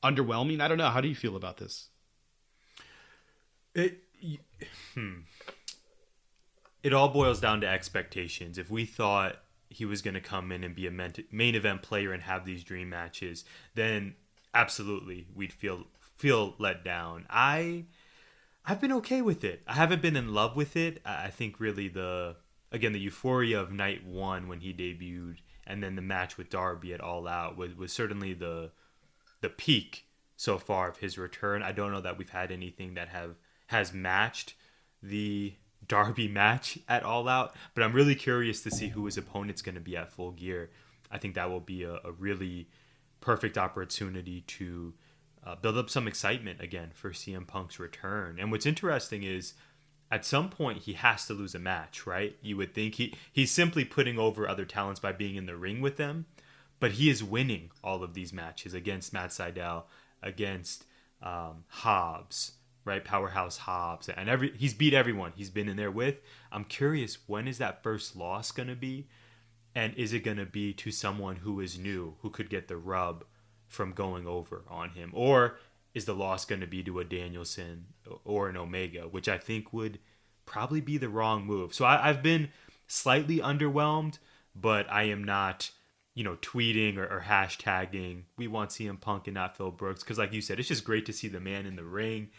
underwhelming? I don't know. How do you feel about this? It, it all boils down to expectations. If we thought he was going to come in and be a main event player and have these dream matches, then absolutely we'd feel let down. I've been okay with it. I haven't been in love with it. I think really the euphoria of night one when he debuted, and then the match with Darby at All Out was certainly the peak so far of his return. I don't know that we've had anything that has matched the Darby match at All Out, but I'm really curious to see who his opponent's going to be at Full Gear. I think that will be a really perfect opportunity to build up some excitement again for CM Punk's return. And what's interesting is at some point he has to lose a match, right? You would think he's simply putting over other talents by being in the ring with them, but he is winning all of these matches against Matt Sydal, against Hobbs, right? Powerhouse Hobbs, and he's beat everyone he's been in there with. I'm curious, when is that first loss going to be? And is it going to be to someone who is new, who could get the rub from going over on him? Or is the loss going to be to a Danielson or an Omega, which I think would probably be the wrong move. So I've been slightly underwhelmed, but I am not, tweeting or hashtagging, we want CM Punk and not Phil Brooks. Because like you said, it's just great to see the man in the ring.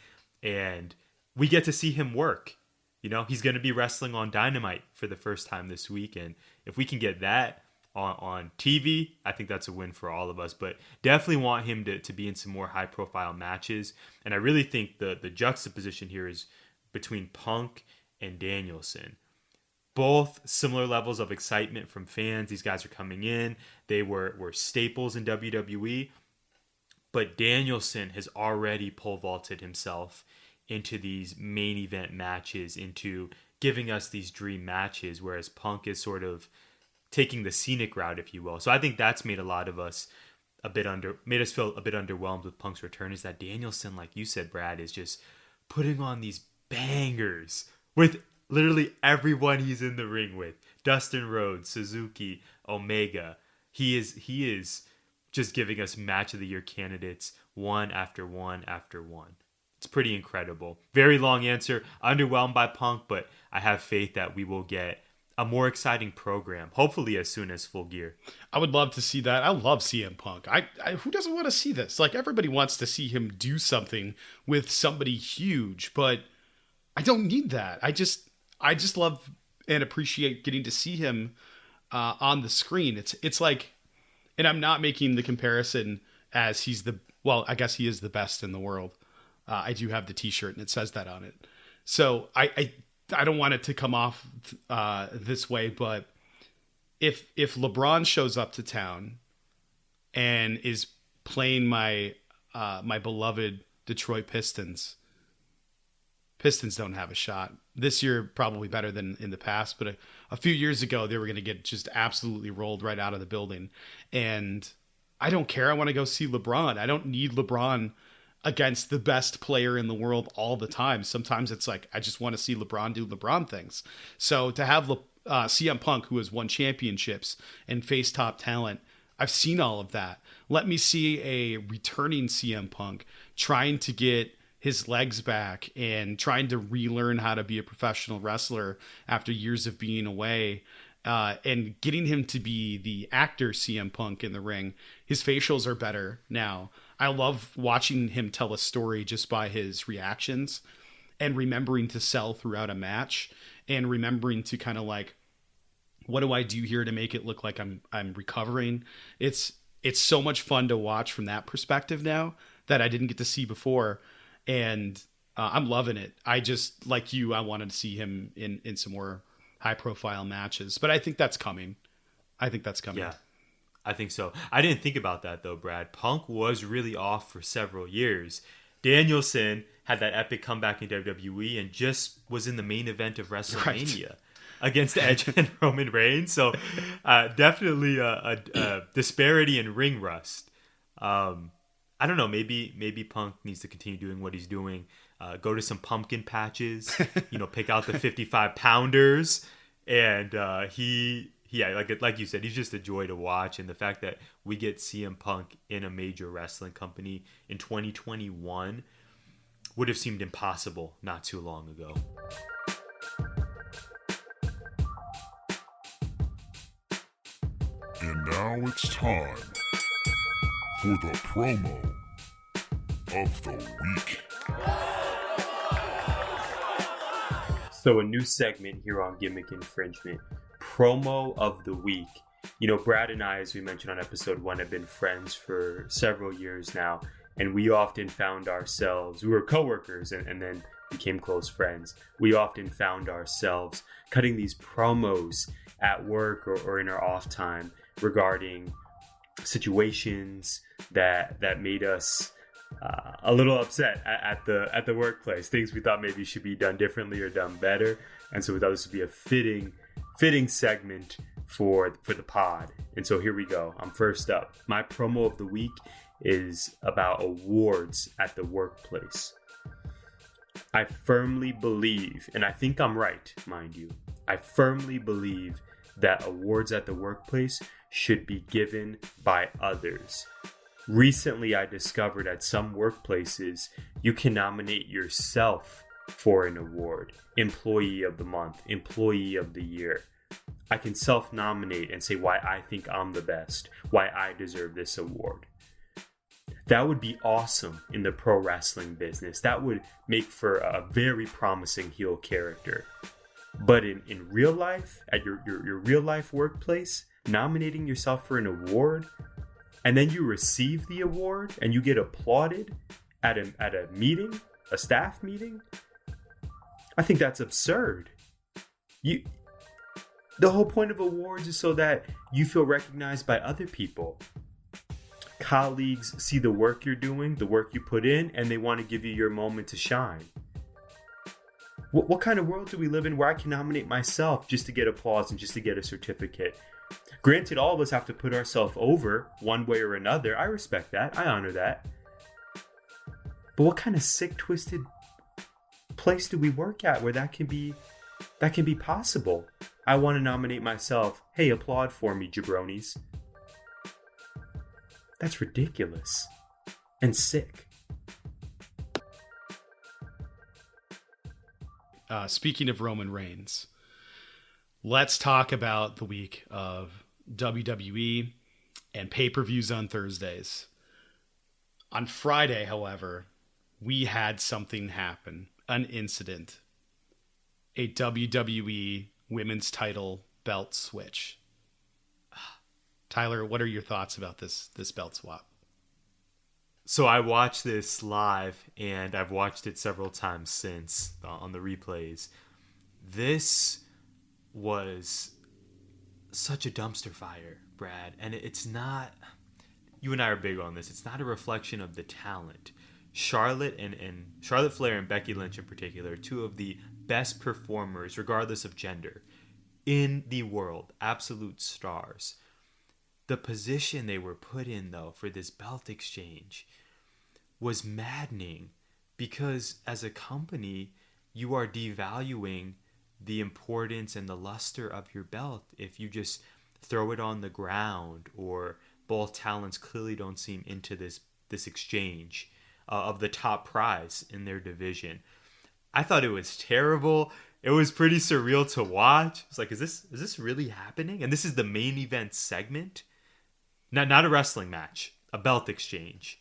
And we get to see him work. He's going to be wrestling on Dynamite for the first time this week. And if we can get that on TV, I think that's a win for all of us. But definitely want him to be in some more high-profile matches. And I really think the juxtaposition here is between Punk and Danielson. Both similar levels of excitement from fans. These guys are coming in. They were staples in WWE. But Danielson has already pole vaulted himself into these main event matches, into giving us these dream matches, whereas Punk is sort of taking the scenic route, if you will. So I think that's made us made us feel a bit underwhelmed with Punk's return, is that Danielson, like you said, Brad, is just putting on these bangers with literally everyone he's in the ring with. Dustin Rhodes, Suzuki, Omega. He is just giving us match of the year candidates one after one after one. It's pretty incredible. Very long answer. Underwhelmed by Punk, but I have faith that we will get a more exciting program, hopefully as soon as Full Gear. I would love to see that. I love CM Punk. I who doesn't want to see this? Like, everybody wants to see him do something with somebody huge, but I don't need that. I just love and appreciate getting to see him on the screen. It's like, and I'm not making the comparison as I guess he is the best in the world. I do have the t-shirt and it says that on it. So I don't want it to come off this way, but if LeBron shows up to town and is playing my beloved Detroit Pistons don't have a shot. This year, probably better than in the past, but a few years ago, they were going to get just absolutely rolled right out of the building. And I don't care. I want to go see LeBron. I don't need LeBron against the best player in the world all the time. Sometimes it's like, I just want to see LeBron do LeBron things. So to have CM Punk, who has won championships and face top talent, I've seen all of that. Let me see a returning CM Punk trying to get his legs back and trying to relearn how to be a professional wrestler after years of being away, and getting him to be the actor CM Punk in the ring. His facials are better now. I love watching him tell a story just by his reactions and remembering to sell throughout a match and remembering to kind of like, what do I do here to make it look like I'm recovering? It's so much fun to watch from that perspective now that I didn't get to see before. And I'm loving it. I just, like you, I wanted to see him in some more high profile matches, but I think that's coming. Yeah, I think so. I didn't think about that though, Brad. Punk was really off for several years. Danielson had that epic comeback in WWE and just was in the main event of WrestleMania against Edge and Roman Reigns. So definitely a disparity in ring rust. I don't know. Maybe Punk needs to continue doing what he's doing. Go to some pumpkin patches. Pick out the 55 pounders, and he yeah, like you said, he's just a joy to watch, and the fact that we get CM Punk in a major wrestling company in 2021 would have seemed impossible not too long ago. And now it's time for the promo of the week. So a new segment here on Gimmick Infringement, promo of the week. You know, Brad and I, as we mentioned on episode 1, have been friends for several years now, and we often found ourselves, we were coworkers and then became close friends. We often found ourselves cutting these promos at work or in our off time regarding situations that made us a little upset at the workplace, things we thought maybe should be done differently or done better. And so we thought this would be a fitting segment for the pod. And so here we go. I'm first up. My promo of the week is about awards at the workplace. I firmly believe, and I think I'm right, mind you, I firmly believe that awards at the workplace should be given by others. Recently, I discovered at some workplaces, you can nominate yourself for an award. Employee of the month, employee of the year. I can self-nominate and say why I think I'm the best, why I deserve this award. That would be awesome in the pro wrestling business. That would make for a very promising heel character. But in real life, at your real life workplace, nominating yourself for an award, and then you receive the award and you get applauded at a meeting, a staff meeting, I think that's absurd. The whole point of awards is so that you feel recognized by other people. Colleagues see the work you're doing, the work you put in, and they want to give you your moment to shine. What kind of world do we live in where I can nominate myself just to get applause and just to get a certificate? Granted, all of us have to put ourselves over one way or another. I respect that. I honor that. But what kind of sick, twisted place do we work at where that can be possible? I want to nominate myself. Hey, applaud for me, jabronis. That's ridiculous and sick. Speaking of Roman Reigns, let's talk about the week of WWE and pay-per-views on Thursdays. On Friday, however, we had something happen, an incident, a WWE women's title belt switch. Tyler, what are your thoughts about this belt swap? So I watched this live, and I've watched it several times since on the replays. This was such a dumpster fire, Brad. And it's not, you and I are big on this, it's not a reflection of the talent. Charlotte and Charlotte Flair and Becky Lynch in particular, two of the best performers, regardless of gender, in the world, absolute stars. The position they were put in, though, for this belt exchange was maddening, because as a company, you are devaluing the importance and the luster of your belt if you just throw it on the ground, or both talents clearly don't seem into this exchange of the top prize in their division. I thought it was terrible. It was pretty surreal to watch. It's like, is this really happening? And this is the main event segment? Not a wrestling match, a belt exchange.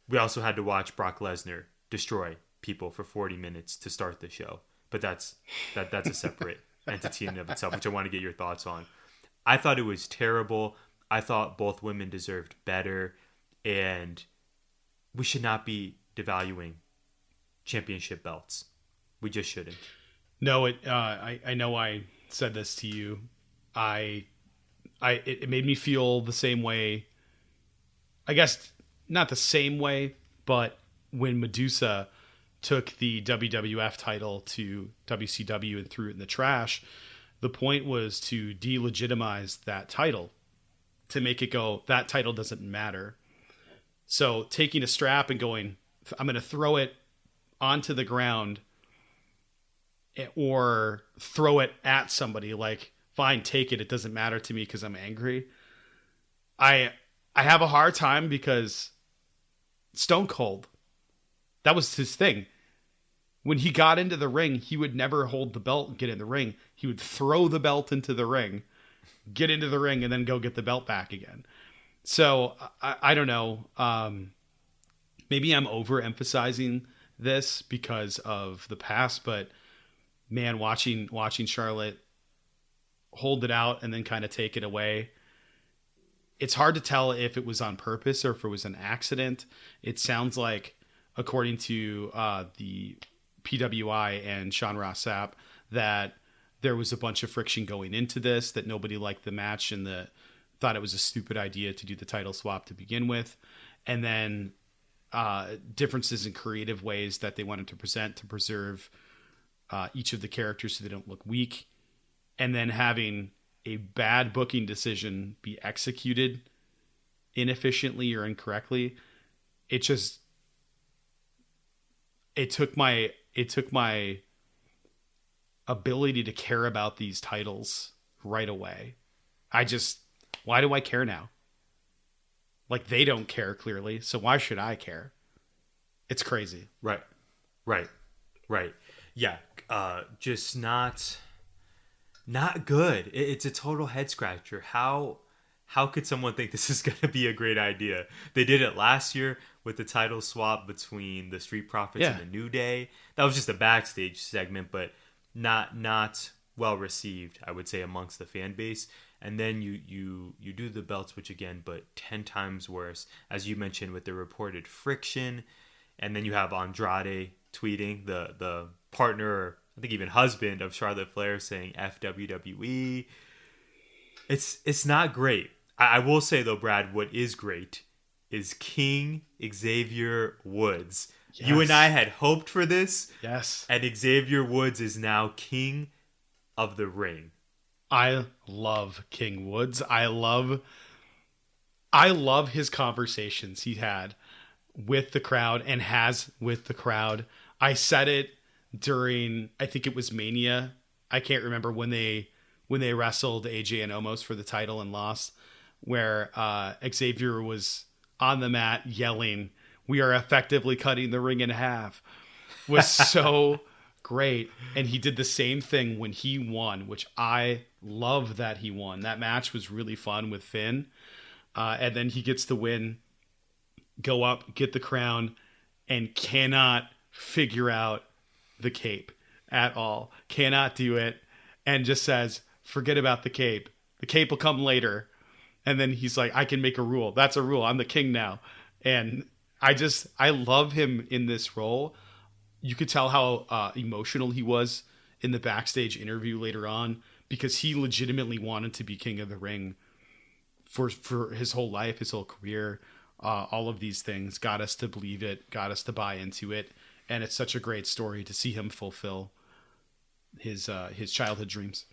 We also had to watch Brock Lesnar destroy people for 40 minutes to start the show. But that's a separate entity in and of itself, which I want to get your thoughts on. I thought it was terrible. I thought both women deserved better. And we should not be devaluing championship belts. We just shouldn't. No, I know I said this to you. It made me feel the same way. I guess not the same way, but when Medusa took the WWF title to WCW and threw it in the trash, the point was to delegitimize that title, to make it go, that title doesn't matter. So taking a strap and going, I'm going to throw it onto the ground or throw it at somebody, like fine, take it. It doesn't matter to me because I'm angry. I have a hard time because Stone Cold, that was his thing. When he got into the ring, he would never hold the belt and get in the ring. He would throw the belt into the ring, get into the ring, and then go get the belt back again. So I don't know. Maybe I'm overemphasizing this because of the past, but man, watching Charlotte hold it out and then kind of take it away, it's hard to tell if it was on purpose or if it was an accident. It sounds like, according to the PWI and Sean Ross Sapp, that there was a bunch of friction going into this, that nobody liked the match and thought it was a stupid idea to do the title swap to begin with. And then differences in creative ways that they wanted to present to preserve each of the characters so they don't look weak. And then having a bad booking decision be executed inefficiently or incorrectly. It took my ability to care about these titles right away. Why do I care now? Like, they don't care, clearly, so why should I care? It's crazy. Right. Yeah, just not good. It's a total head scratcher. How could someone think this is going to be a great idea? They did it last year with the title swap between the Street Profits and the New Day. That was just a backstage segment, but not well received, I would say, amongst the fan base. And then you do the belt switch again, but 10 times worse, as you mentioned, with the reported friction. And then you have Andrade tweeting, the partner, I think even husband of Charlotte Flair, saying F WWE. It's not great. I will say, though, Brad, what is great is King Xavier Woods. Yes. You and I had hoped for this. Yes. And Xavier Woods is now King of the Ring. I love King Woods. I love his conversations he had with the crowd and has with the crowd. I said it during, I think it was Mania. I can't remember when they wrestled AJ and Omos for the title and lost, where Xavier was on the mat yelling, "We are effectively cutting the ring in half," was so great. And he did the same thing when he won, which I love that he won. That match was really fun with Finn. And then he gets the win, go up, get the crown, and cannot figure out the cape at all. Cannot do it. And just says, forget about the cape. The cape will come later. And then he's like, I can make a rule. That's a rule. I'm the king now. And I love him in this role. You could tell how emotional he was in the backstage interview later on, because he legitimately wanted to be King of the Ring for his whole life, his whole career. All of these things got us to believe it, got us to buy into it. And it's such a great story to see him fulfill his childhood dreams.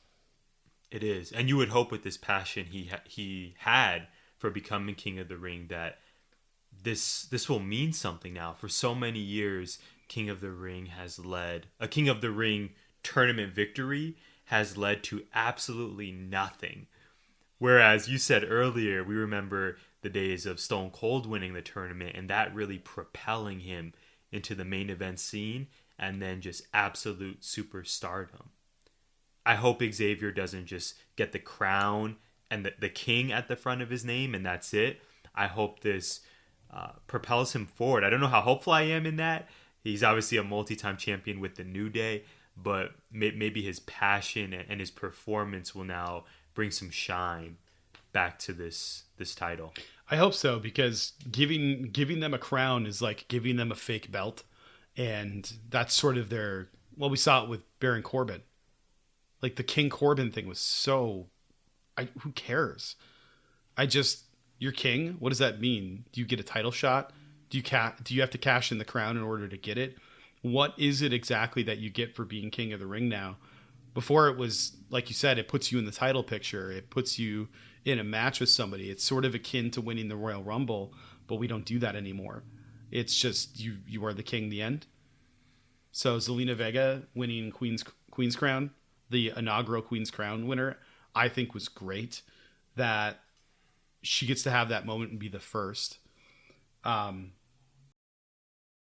It is. And you would hope with this passion he had for becoming King of the Ring that this will mean something now. For so many years, King of the Ring a King of the Ring tournament victory has led to absolutely nothing. Whereas you said earlier, we remember the days of Stone Cold winning the tournament and that really propelling him into the main event scene and then just absolute superstardom. I hope Xavier doesn't just get the crown and the king at the front of his name and that's it. I hope this propels him forward. I don't know how hopeful I am in that. He's obviously a multi-time champion with the New Day, but maybe his passion and his performance will now bring some shine back to this title. I hope so, because giving them a crown is like giving them a fake belt, and that's sort of we saw it with Baron Corbin. Like the King Corbin thing was so, who cares? You're king. What does that mean? Do you get a title shot? Do you have to cash in the crown in order to get it? What is it exactly that you get for being King of the Ring now? Before it was, like you said, it puts you in the title picture. It puts you in a match with somebody. It's sort of akin to winning the Royal Rumble, but we don't do that anymore. It's just you are the king, the end. So Zelina Vega winning Queen's Crown, the inaugural Queen's Crown winner, I think was great that she gets to have that moment and be the first.